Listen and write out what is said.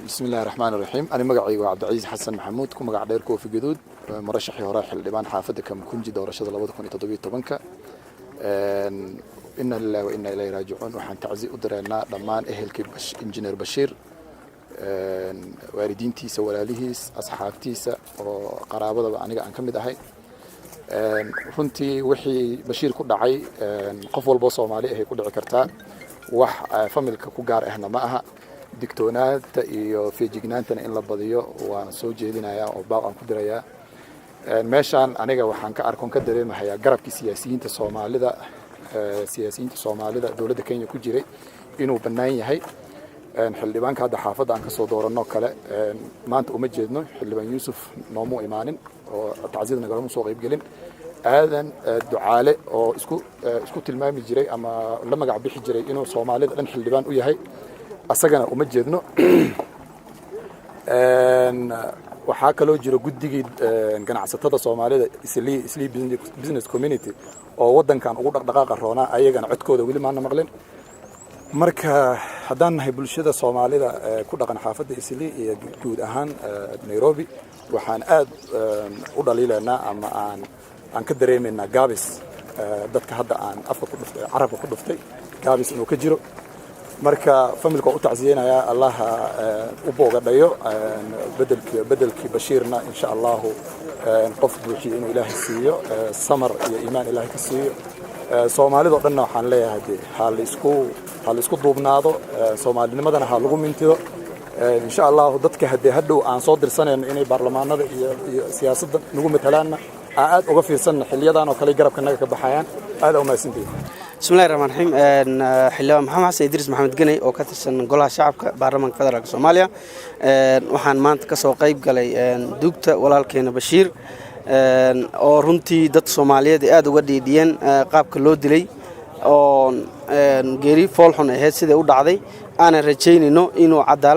بسم الله الرحمن الرحيم أنا مقعي وعبد العزيز حسن محمود كم مقعد ديركو في جدود مرشح يهراح اللبان حافظ كم كنجي دور شذ الله وذكوني تطبيق طبنك إن الله وإنا إليه راجعون وحن تعزي أدرنا ضمان أهل كبش إنجنير بشير واردين تيسا ولاليهيس أصحاب تيسا وقرابة أنا عن كم دهاي runtii wixii bashiir ku dhacay qof walba Soomaali ah ku dhici karta wax familka ku gaar ahna ma aha digtoonaanta iyo feejignaantana in la badiyo waan soo jeedinayaa oo baaq aan ku dirayaa meeshan aniga waxaan ka arkoon ka dareemayaa garabka siyaasiyiinta Soomaalida dawladda Kenya ku jiray inuu banaan yahay xildhibaanka hadda xaafadda aan ka soo doorano kale maanta uma jeedno xildhibaan Yuusuf noomo imaanin oo tacsiid nagalmo soo qayb gelin aadan ducaale oo isku tilmaami jiray ama la magac bixi jiray inuu Soomaalida dhan xildhibaan u yahay asagana uma jeedno waxa kaloo jiro guddigii ganacsatada Soomaalida Isli Business Community oo wadankan ugu dhaqdhaqaaqa roona ayagana codkooda wali maana maqleen marka haddaan nahay bulshada Soomaalida ku dhaqan xaafadda Isli iyo guud ahaan Nairobi waxaan aad u dhaliilaynaa ama aan ka dareemaynaa gaabis dadka hadda aan afka ku dhuftay carabka ku dhuftay gaabis inuu ka jiro marka familka u tacsiyeynaya Allah u boogadhayo bedelkii bashiirna insha Allah qof buuxi inuu Ilaahay siiyo samar iyo iimaan Ilaahay ka siiyo Soomaalida dhanna waxaan leeyahay hal isku duubnaado Soomaalinimadana ha lagu mintido إن شاء الله ضدك هدو عن صدر سنة إني برلمان هذا سياسة نقوم مثلاً عاد وقفي سنة حليضان وكلي جرب كنا كبحيان هذا وما سنتي. بسم الله الرحمن الرحيم حلا محمد حسن إدريس محمد جني أو كتسن قلها شعب برلمان فدرالك الصومالية وحن مانت كسو قيب قلي دوبت ولا الكين بشير أو رنتي ضد الصومالية دي أدو ودي ديان قاب كلو دلي أو جري فالحون هاد سيد أود عادي أنا رجيني إنه عدالة